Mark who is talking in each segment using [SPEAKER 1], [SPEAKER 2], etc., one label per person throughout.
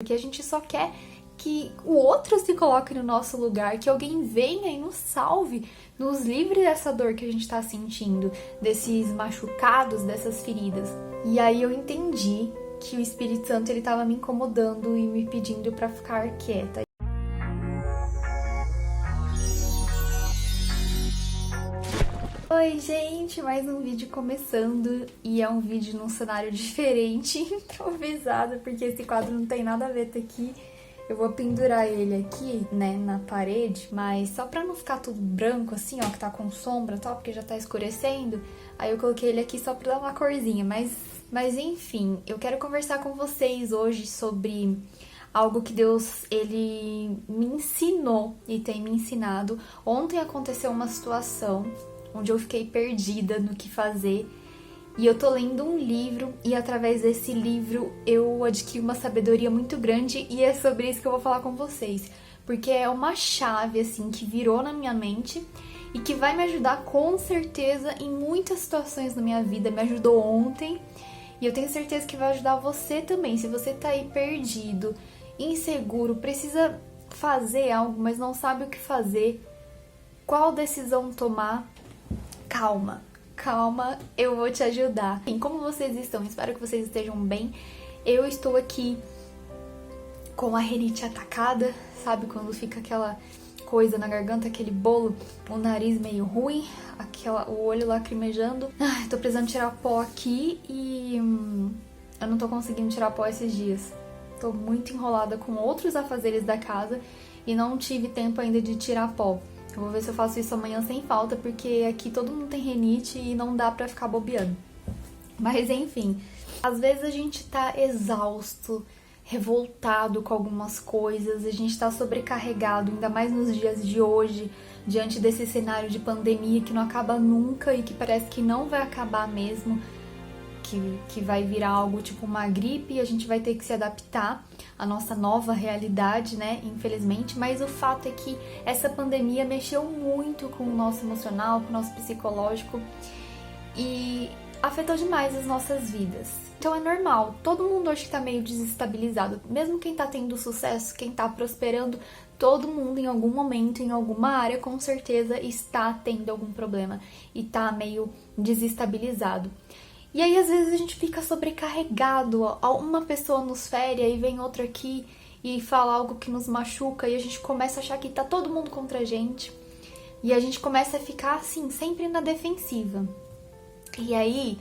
[SPEAKER 1] Porque a gente só quer que o outro se coloque no nosso lugar, que alguém venha e nos salve, nos livre dessa dor que a gente tá sentindo, desses machucados, dessas feridas. E aí eu entendi que o Espírito Santo ele tava me incomodando e me pedindo pra ficar quieta. Oi gente, mais um vídeo começando e é um vídeo num cenário diferente, improvisado, porque esse quadro não tem nada a ver tá aqui. Eu vou pendurar ele aqui, né, na parede, mas só pra não ficar tudo branco assim, ó, que tá com sombra e tal, porque já tá escurecendo, aí eu coloquei ele aqui só pra dar uma corzinha, mas enfim, eu quero conversar com vocês hoje sobre algo que Deus, ele me ensinou e tem me ensinado. Ontem aconteceu uma situação onde eu fiquei perdida no que fazer. E eu tô lendo um livro e através desse livro eu adquiri uma sabedoria muito grande e é sobre isso que eu vou falar com vocês. Porque é uma chave, assim, que virou na minha mente e que vai me ajudar com certeza em muitas situações na minha vida. Me ajudou ontem e eu tenho certeza que vai ajudar você também. Se você tá aí perdido, inseguro, precisa fazer algo, mas não sabe o que fazer, qual decisão tomar, calma, eu vou te ajudar. E como vocês estão? Espero que vocês estejam bem. Eu estou aqui com a rinite atacada, sabe? Quando fica aquela coisa na garganta, aquele bolo, o nariz meio ruim, o olho lacrimejando. Ai, tô precisando tirar pó aqui e eu não tô conseguindo tirar pó esses dias. Tô muito enrolada com outros afazeres da casa e não tive tempo ainda de tirar pó. Eu vou ver se eu faço isso amanhã sem falta, porque aqui todo mundo tem rinite e não dá pra ficar bobeando. Mas enfim, às vezes a gente tá exausto, revoltado com algumas coisas, a gente tá sobrecarregado, ainda mais nos dias de hoje, diante desse cenário de pandemia que não acaba nunca e que parece que não vai acabar mesmo, que vai virar algo tipo uma gripe e a gente vai ter que se adaptar à nossa nova realidade, né? Infelizmente, mas o fato é que essa pandemia mexeu muito com o nosso emocional, com o nosso psicológico e afetou demais as nossas vidas. Então é normal, todo mundo hoje tá meio desestabilizado, mesmo quem tá tendo sucesso, quem tá prosperando, todo mundo em algum momento, em alguma área, com certeza está tendo algum problema e tá meio desestabilizado. E aí, às vezes, a gente fica sobrecarregado, uma pessoa nos fere, aí vem outra aqui e fala algo que nos machuca, e a gente começa a achar que tá todo mundo contra a gente, e a gente começa a ficar, assim, sempre na defensiva. E aí,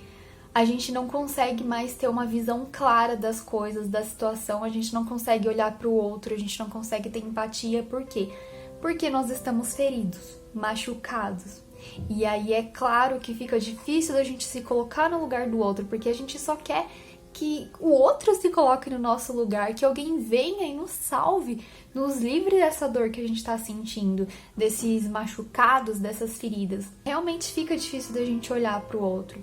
[SPEAKER 1] a gente não consegue mais ter uma visão clara das coisas, da situação, a gente não consegue olhar pro outro, a gente não consegue ter empatia, por quê? Porque nós estamos feridos, machucados. E aí é claro que fica difícil da gente se colocar no lugar do outro, porque a gente só quer que o outro se coloque no nosso lugar, que alguém venha e nos salve, nos livre dessa dor que a gente tá sentindo, desses machucados, dessas feridas. Realmente fica difícil da gente olhar pro outro.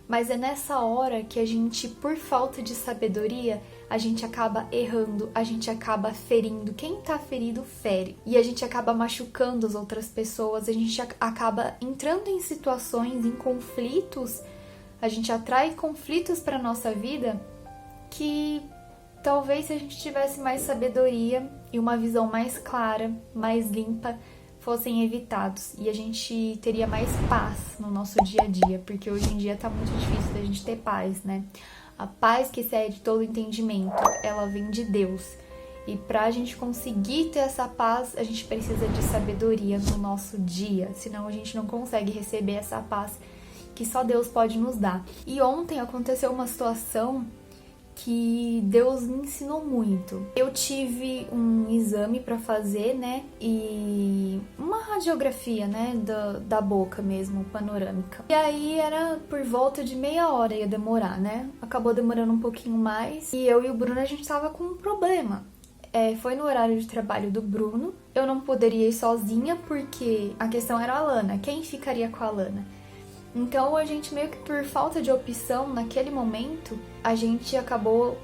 [SPEAKER 1] Mas é nessa hora que a gente, por falta de sabedoria, a gente acaba errando, a gente acaba ferindo. Quem tá ferido, fere. E a gente acaba machucando as outras pessoas, a gente acaba entrando em situações, em conflitos, a gente atrai conflitos pra nossa vida que talvez se a gente tivesse mais sabedoria e uma visão mais clara, mais limpa, fossem evitados e a gente teria mais paz no nosso dia a dia, porque hoje em dia tá muito difícil da gente ter paz, né? A paz que excede todo entendimento, ela vem de Deus. E pra gente conseguir ter essa paz, a gente precisa de sabedoria no nosso dia, senão a gente não consegue receber essa paz que só Deus pode nos dar. E ontem aconteceu uma situação que Deus me ensinou muito. Eu tive um exame pra fazer, né, e uma radiografia, né, da boca mesmo, panorâmica. E aí era por volta de meia hora ia demorar, né, acabou demorando um pouquinho mais. E eu e o Bruno, a gente tava com um problema. Foi no horário de trabalho do Bruno, eu não poderia ir sozinha porque a questão era a Lana, quem ficaria com a Lana? Então a gente meio que por falta de opção naquele momento,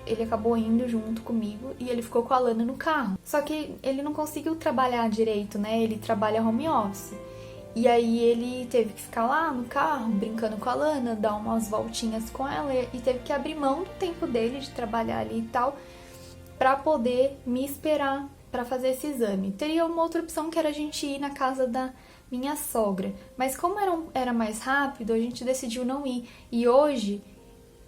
[SPEAKER 1] ele acabou indo junto comigo e ele ficou com a Lana no carro. Só que ele não conseguiu trabalhar direito, né? Ele trabalha home office. E aí ele teve que ficar lá no carro, brincando com a Lana, dar umas voltinhas com ela e teve que abrir mão do tempo dele de trabalhar ali e tal pra poder me esperar pra fazer esse exame. Teria uma outra opção que era a gente ir na casa da minha sogra, mas como era mais rápido, a gente decidiu não ir. E hoje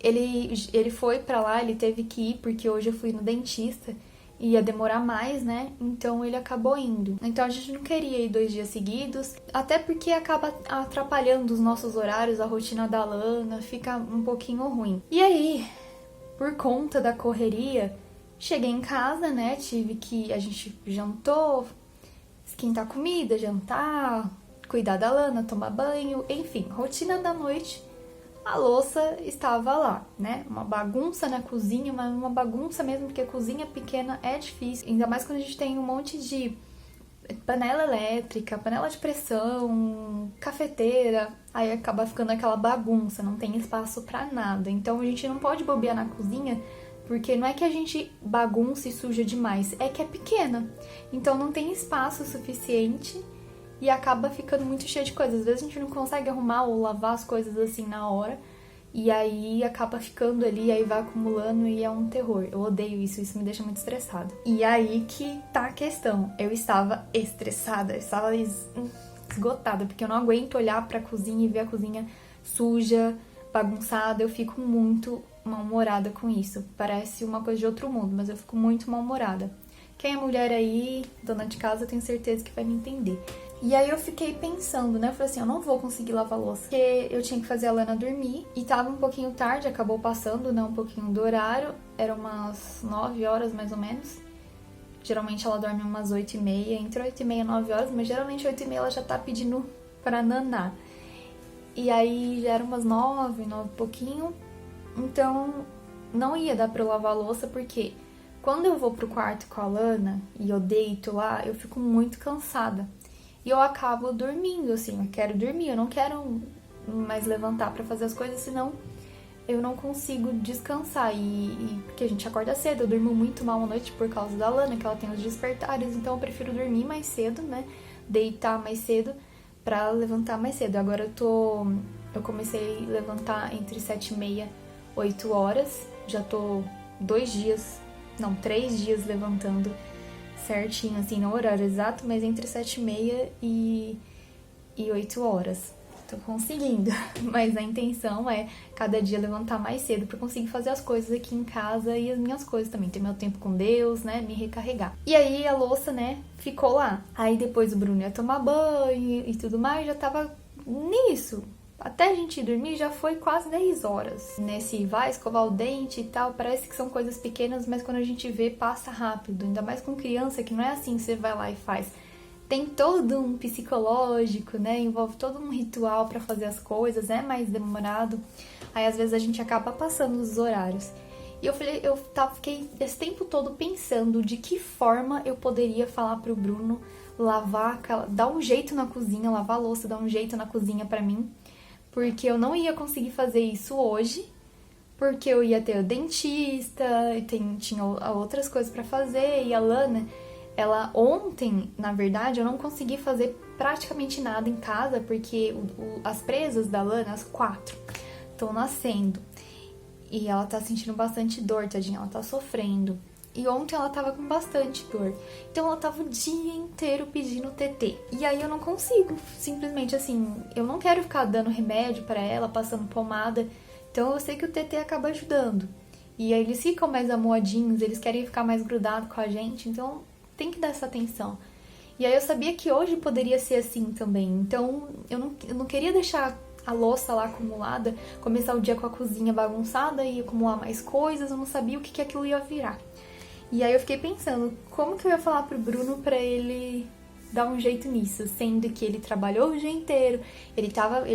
[SPEAKER 1] ele foi pra lá, ele teve que ir porque hoje eu fui no dentista. Ia demorar mais, né? Então ele acabou indo. Então a gente não queria ir 2 dias seguidos, até porque acaba atrapalhando os nossos horários, a rotina da Lana, fica um pouquinho ruim. E aí, por conta da correria, cheguei em casa, né? A gente jantou, esquentar comida, jantar, cuidar da Lana, tomar banho, enfim, rotina da noite. A louça estava lá, né? Uma bagunça na cozinha, mas uma bagunça mesmo, porque a cozinha pequena é difícil. Ainda mais quando a gente tem um monte de panela elétrica, panela de pressão, cafeteira. Aí acaba ficando aquela bagunça, não tem espaço pra nada. Então a gente não pode bobear na cozinha, porque não é que a gente bagunça e suja demais, é que é pequena. Então não tem espaço suficiente e acaba ficando muito cheio de coisas. Às vezes a gente não consegue arrumar ou lavar as coisas assim na hora, e aí acaba ficando ali, aí vai acumulando e é um terror. Eu odeio isso me deixa muito estressada. E aí que tá a questão. Eu estava estressada, eu estava esgotada, porque eu não aguento olhar pra cozinha e ver a cozinha suja, bagunçada. Eu fico muito mal-humorada com isso. Parece uma coisa de outro mundo, mas eu fico muito mal-humorada. Quem é mulher aí, dona de casa, eu tenho certeza que vai me entender. E aí eu fiquei pensando, né? Eu falei assim, eu não vou conseguir lavar louça, porque eu tinha que fazer a Lana dormir. E tava um pouquinho tarde, acabou passando, né? Um pouquinho do horário. Era umas 9 horas, mais ou menos. Geralmente ela dorme umas 8h30, entre 8h30 e 9 horas. Mas geralmente 8h30 ela já tá pedindo pra nanar. E aí já era umas 9 e pouquinho. Então não ia dar pra eu lavar a louça, porque quando eu vou pro quarto com a Lana e eu deito lá, eu fico muito cansada. E eu acabo dormindo, assim, eu quero dormir, eu não quero mais levantar pra fazer as coisas, senão eu não consigo descansar. Porque a gente acorda cedo, eu durmo muito mal à noite por causa da Lana, que ela tem os despertares, então eu prefiro dormir mais cedo, né? Deitar mais cedo pra levantar mais cedo. Agora eu comecei a levantar entre 7h30 e 8 horas, já tô 3 dias levantando certinho, assim, no horário exato, mas entre 7h30 e 8 horas. Tô conseguindo, mas a intenção é cada dia levantar mais cedo pra conseguir fazer as coisas aqui em casa e as minhas coisas também, ter meu tempo com Deus, né, me recarregar. E aí a louça, né, ficou lá. Aí depois o Bruno ia tomar banho e tudo mais, já tava nisso. Até a gente dormir já foi quase 10 horas. Nesse vai escovar o dente e tal, parece que são coisas pequenas, mas quando a gente vê, passa rápido. Ainda mais com criança, que não é assim, você vai lá e faz. Tem todo um psicológico, né? Envolve todo um ritual pra fazer as coisas, é mais demorado. Aí às vezes a gente acaba passando os horários. E fiquei esse tempo todo pensando de que forma eu poderia falar pro Bruno dar um jeito na cozinha, lavar a louça, dar um jeito na cozinha pra mim. Porque eu não ia conseguir fazer isso hoje, porque eu ia ter o dentista, e tinha outras coisas pra fazer, e a Lana, ontem, na verdade, eu não consegui fazer praticamente nada em casa, porque as presas da Lana, as 4, estão nascendo, e ela tá sentindo bastante dor, tadinha, ela tá sofrendo. E ontem ela tava com bastante dor. Então ela tava o dia inteiro pedindo TT. E aí eu não consigo, simplesmente assim, eu não quero ficar dando remédio pra ela, passando pomada. Então eu sei que o TT acaba ajudando. E aí eles ficam mais amoadinhos, eles querem ficar mais grudados com a gente, então tem que dar essa atenção. E aí eu sabia que hoje poderia ser assim também. Então eu não queria deixar a louça lá acumulada, começar o dia com a cozinha bagunçada e acumular mais coisas, eu não sabia o que aquilo ia virar. E aí eu fiquei pensando, como que eu ia falar pro Bruno pra ele dar um jeito nisso, sendo que ele trabalhou o dia inteiro, ele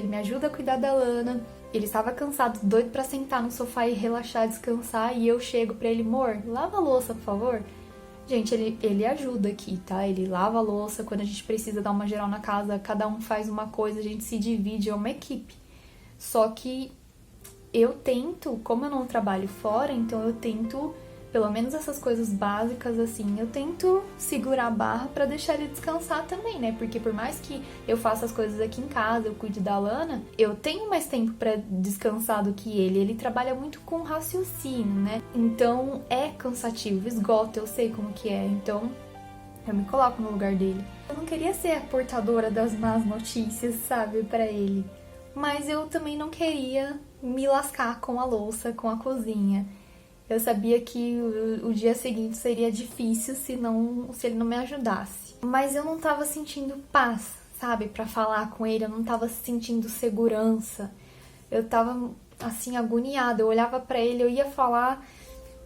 [SPEAKER 1] me ajuda a cuidar da Lana, ele estava cansado, doido pra sentar no sofá e relaxar, descansar, e eu chego pra ele, amor, lava a louça, por favor. Gente, ele ajuda aqui, tá? Ele lava a louça, quando a gente precisa dar uma geral na casa, cada um faz uma coisa, a gente se divide, é uma equipe. Só que eu tento, como eu não trabalho fora, então eu tento pelo menos essas coisas básicas, assim, eu tento segurar a barra pra deixar ele descansar também, né? Porque por mais que eu faça as coisas aqui em casa, eu cuide da Lana, eu tenho mais tempo pra descansar do que ele. Ele trabalha muito com raciocínio, né? Então é cansativo, esgota, eu sei como que é. Então eu me coloco no lugar dele. Eu não queria ser a portadora das más notícias, sabe, pra ele. Mas eu também não queria me lascar com a louça, com a cozinha. Eu sabia que o dia seguinte seria difícil se ele não me ajudasse. Mas eu não tava sentindo paz, sabe, pra falar com ele. Eu não tava sentindo segurança. Eu tava, assim, agoniada. Eu olhava pra ele, eu ia falar,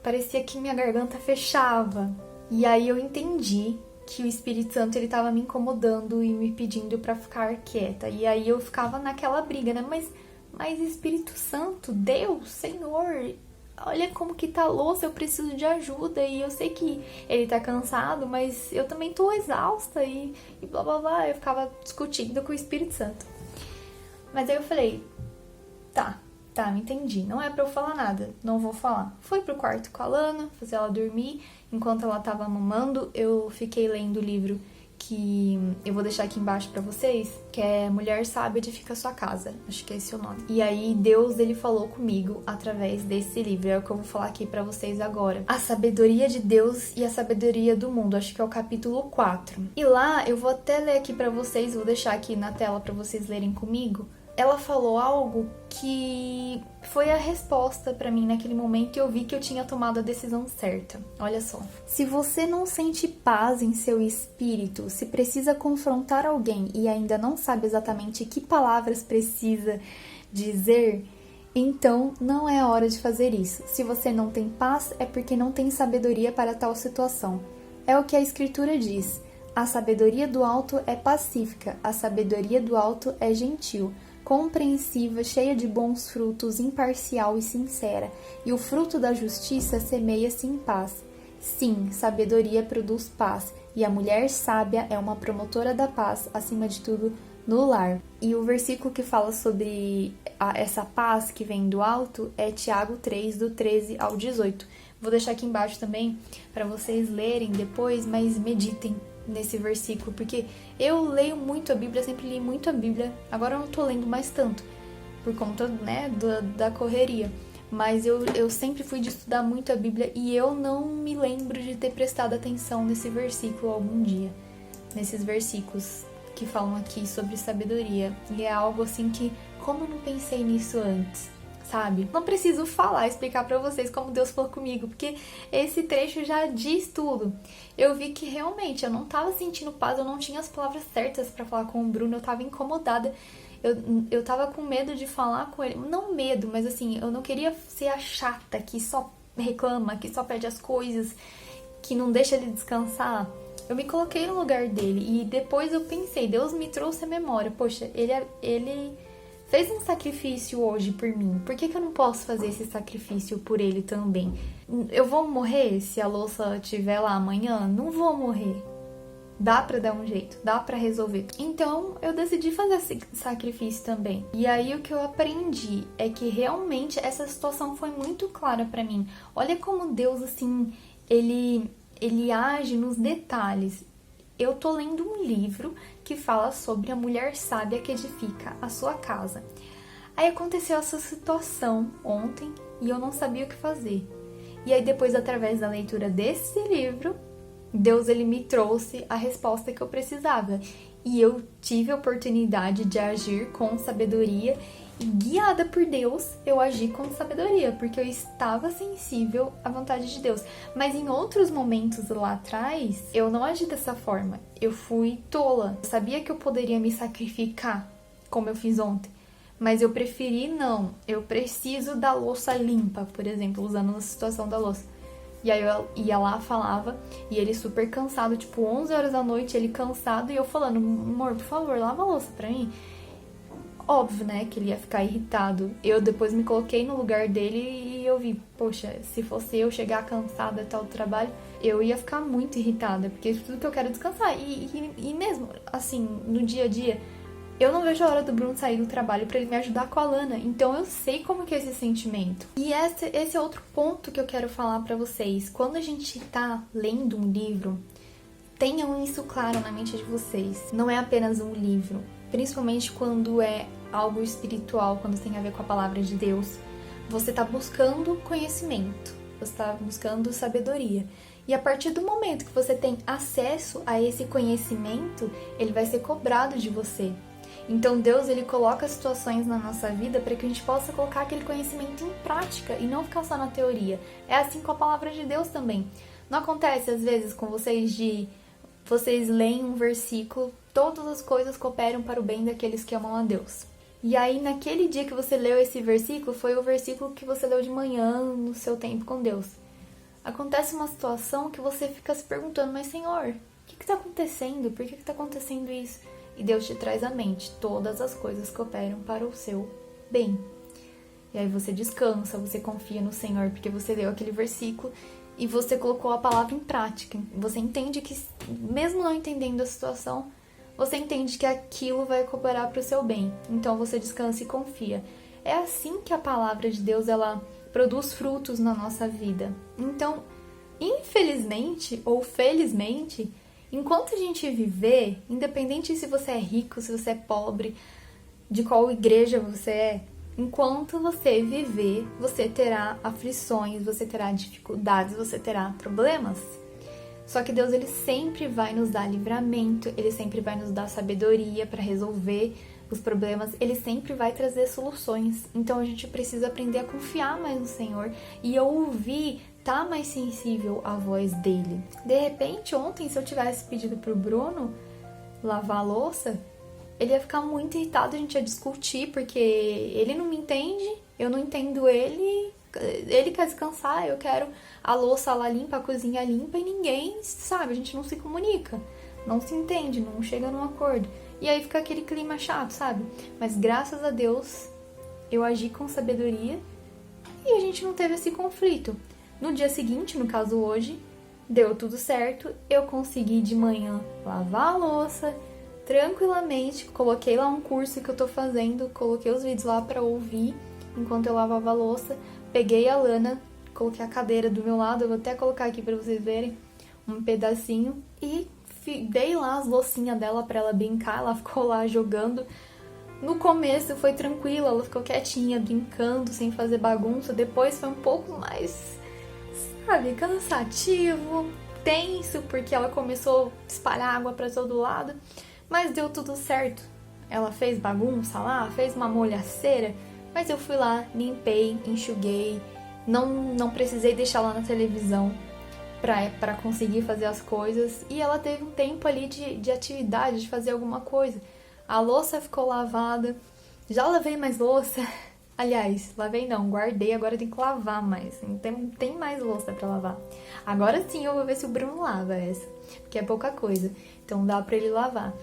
[SPEAKER 1] parecia que minha garganta fechava. E aí eu entendi que o Espírito Santo, ele tava me incomodando e me pedindo pra ficar quieta. E aí eu ficava naquela briga, né? Mas Espírito Santo, Deus, Senhor, olha como que tá a louça, eu preciso de ajuda. E eu sei que ele tá cansado, mas eu também tô exausta e blá blá blá. Eu ficava discutindo com o Espírito Santo. Mas aí eu falei, tá, me entendi. Não é pra eu falar nada, não vou falar. Fui pro quarto com a Lana, fazer ela dormir. Enquanto ela tava mamando, eu fiquei lendo o livro que eu vou deixar aqui embaixo pra vocês, que é Mulher Sábia Edifica Sua Casa. Acho que é esse o nome. E aí Deus, ele falou comigo através desse livro. É o que eu vou falar aqui pra vocês agora. A sabedoria de Deus e a sabedoria do mundo. Acho que é o capítulo 4. E lá, eu vou até ler aqui pra vocês, vou deixar aqui na tela pra vocês lerem comigo. Ela falou algo que foi a resposta pra mim naquele momento e eu vi que eu tinha tomado a decisão certa. Olha só. Se você não sente paz em seu espírito, se precisa confrontar alguém e ainda não sabe exatamente que palavras precisa dizer, então não é a hora de fazer isso. Se você não tem paz, é porque não tem sabedoria para tal situação. É o que a Escritura diz. A sabedoria do alto é pacífica, a sabedoria do alto é gentil, compreensiva, cheia de bons frutos, imparcial e sincera, e o fruto da justiça semeia-se em paz. Sim, sabedoria produz paz, e a mulher sábia é uma promotora da paz, acima de tudo, no lar. E o versículo que fala sobre essa paz que vem do alto é Tiago 3, do 13 ao 18. Vou deixar aqui embaixo também para vocês lerem depois, mas meditem nesse versículo, porque eu leio muito a Bíblia, sempre li muito a Bíblia, agora eu não tô lendo mais tanto, por conta, né, da correria, mas eu sempre fui de estudar muito a Bíblia e eu não me lembro de ter prestado atenção nesse versículo algum dia, nesses versículos que falam aqui sobre sabedoria, e é algo assim que, como eu não pensei nisso antes, sabe? Não preciso explicar pra vocês como Deus falou comigo, porque esse trecho já diz tudo. Eu vi que realmente eu não tava sentindo paz, eu não tinha as palavras certas pra falar com o Bruno, eu tava incomodada, eu tava com medo de falar com ele, não medo, mas assim, eu não queria ser a chata que só reclama, que só pede as coisas, que não deixa ele descansar. Eu me coloquei no lugar dele e depois eu pensei, Deus me trouxe a memória, poxa, ele fez um sacrifício hoje por mim, por que eu não posso fazer esse sacrifício por ele também? Eu vou morrer se a louça estiver lá amanhã? Não vou morrer. Dá pra dar um jeito, dá pra resolver. Então, eu decidi fazer esse sacrifício também. E aí, o que eu aprendi é que realmente essa situação foi muito clara pra mim. Olha como Deus, assim, ele age nos detalhes. Eu tô lendo um livro que fala sobre a mulher sábia que edifica a sua casa. Aí aconteceu essa situação ontem e eu não sabia o que fazer. E aí depois, através da leitura desse livro, Deus, ele me trouxe a resposta que eu precisava. E eu tive a oportunidade de agir com sabedoria e, guiada por Deus, eu agi com sabedoria, porque eu estava sensível à vontade de Deus. Mas em outros momentos lá atrás, eu não agi dessa forma. Eu fui tola. Eu sabia que eu poderia me sacrificar, como eu fiz ontem. Mas eu preferi não. Eu preciso da louça limpa, por exemplo, usando a situação da louça. E aí eu ia lá, falava, e ele super cansado, tipo 11 horas da noite, ele cansado, e eu falando, amor, por favor, lava a louça pra mim. Óbvio, né, que ele ia ficar irritado. Eu depois me coloquei no lugar dele e eu vi, poxa, se fosse eu chegar cansada e tal do trabalho, eu ia ficar muito irritada, porque tudo que eu quero é descansar. E mesmo, assim, no dia a dia, Eu não vejo a hora do Bruno sair do trabalho pra ele me ajudar com a Lana, então eu sei como que é esse sentimento. E esse é outro ponto que eu quero falar pra vocês. Quando a gente tá lendo um livro, tenham isso claro na mente de vocês. Não é apenas um livro, principalmente quando é algo espiritual, quando tem a ver com a palavra de Deus. Você tá buscando conhecimento, você tá buscando sabedoria. E a partir do momento que você tem acesso a esse conhecimento, ele vai ser cobrado de você. Então Deus, ele coloca situações na nossa vida para que a gente possa colocar aquele conhecimento em prática e não ficar só na teoria. É assim com a palavra de Deus também. Não acontece às vezes com vocês leem um versículo, todas as coisas cooperam para o bem daqueles que amam a Deus. E aí naquele dia que você leu esse versículo, foi o versículo que você leu de manhã no seu tempo com Deus. Acontece uma situação que você fica se perguntando, mas Senhor, o que está acontecendo? Por que está acontecendo isso? E Deus te traz à mente, todas as coisas cooperam para o seu bem. E aí você descansa, você confia no Senhor, porque você leu aquele versículo e você colocou a palavra em prática. Você entende que, mesmo não entendendo a situação, você entende que aquilo vai cooperar para o seu bem. Então você descansa e confia. É assim que a palavra de Deus, ela produz frutos na nossa vida. Então, infelizmente ou felizmente, enquanto a gente viver, independente se você é rico, se você é pobre, de qual igreja você é, enquanto você viver, você terá aflições, você terá dificuldades, você terá problemas. Só que Deus, ele sempre vai nos dar livramento, ele sempre vai nos dar sabedoria para resolver os problemas, ele sempre vai trazer soluções. Então a gente precisa aprender a confiar mais no Senhor e ouvir, tá mais sensível à voz dele. De repente, ontem, se eu tivesse pedido pro Bruno lavar a louça, ele ia ficar muito irritado, a gente ia discutir, porque ele não me entende, eu não entendo ele quer descansar, eu quero a louça lá limpa, a cozinha limpa, e ninguém sabe, a gente não se comunica, não se entende, não chega num acordo. E aí fica aquele clima chato, sabe? Mas graças a Deus, eu agi com sabedoria e a gente não teve esse conflito. No dia seguinte, no caso hoje, deu tudo certo, eu consegui de manhã lavar a louça tranquilamente, coloquei lá um curso que eu tô fazendo, coloquei os vídeos lá pra ouvir enquanto eu lavava a louça, peguei a Lana, coloquei a cadeira do meu lado, eu vou até colocar aqui pra vocês verem um pedacinho, e dei lá as loucinhas dela pra ela brincar, ela ficou lá jogando. No começo foi tranquila, ela ficou quietinha, brincando, sem fazer bagunça. Depois foi um pouco mais, sabe, cansativo, tenso, porque ela começou a espalhar água pra todo lado. Mas deu tudo certo. Ela fez bagunça lá, fez uma molhaceira, mas eu fui lá, limpei, enxuguei, não precisei deixar lá na televisão pra conseguir fazer as coisas. E ela teve um tempo ali de atividade, de fazer alguma coisa. A louça ficou lavada, já lavei mais louça. Aliás, lavei não, guardei, agora tem que lavar mais. Tem mais louça pra lavar. Agora sim eu vou ver se o Bruno lava essa, porque é pouca coisa. Então dá pra ele lavar.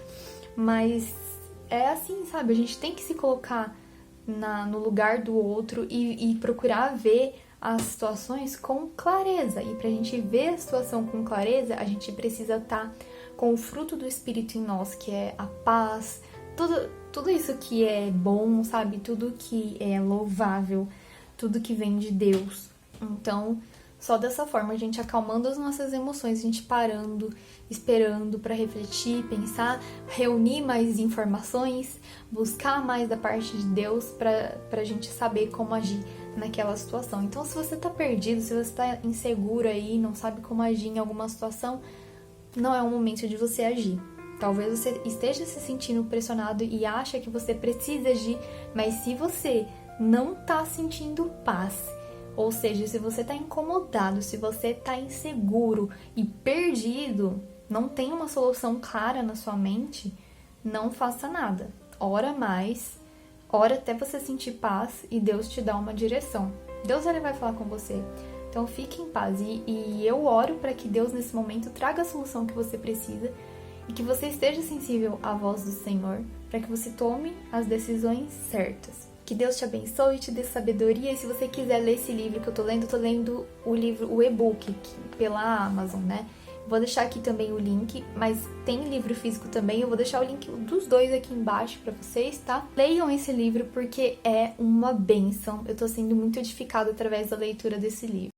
[SPEAKER 1] Mas é assim, sabe? A gente tem que se colocar no lugar do outro e procurar ver as situações com clareza. E pra gente ver a situação com clareza, a gente precisa estar com o fruto do Espírito em nós, que é a paz, tudo isso que é bom, sabe? Tudo que é louvável, tudo que vem de Deus. Então, só dessa forma, a gente acalmando as nossas emoções, a gente parando, esperando para refletir, pensar, reunir mais informações, buscar mais da parte de Deus pra gente saber como agir naquela situação. Então, se você tá perdido, se você tá inseguro aí, não sabe como agir em alguma situação, não é o momento de você agir. Talvez você esteja se sentindo pressionado e acha que você precisa agir, mas se você não tá sentindo paz, ou seja, se você tá incomodado, se você tá inseguro e perdido, não tem uma solução clara na sua mente, não faça nada. Ora mais, ora até você sentir paz e Deus te dá uma direção. Deus, ele vai falar com você. Então fique em paz e eu oro para que Deus nesse momento traga a solução que você precisa e que você esteja sensível à voz do Senhor para que você tome as decisões certas. Que Deus te abençoe e te dê sabedoria. E se você quiser ler esse livro que eu tô lendo o livro, o e-book pela Amazon, né? Vou deixar aqui também o link, mas tem livro físico também, eu vou deixar o link dos dois aqui embaixo pra vocês, tá? Leiam esse livro porque é uma bênção, eu tô sendo muito edificada através da leitura desse livro.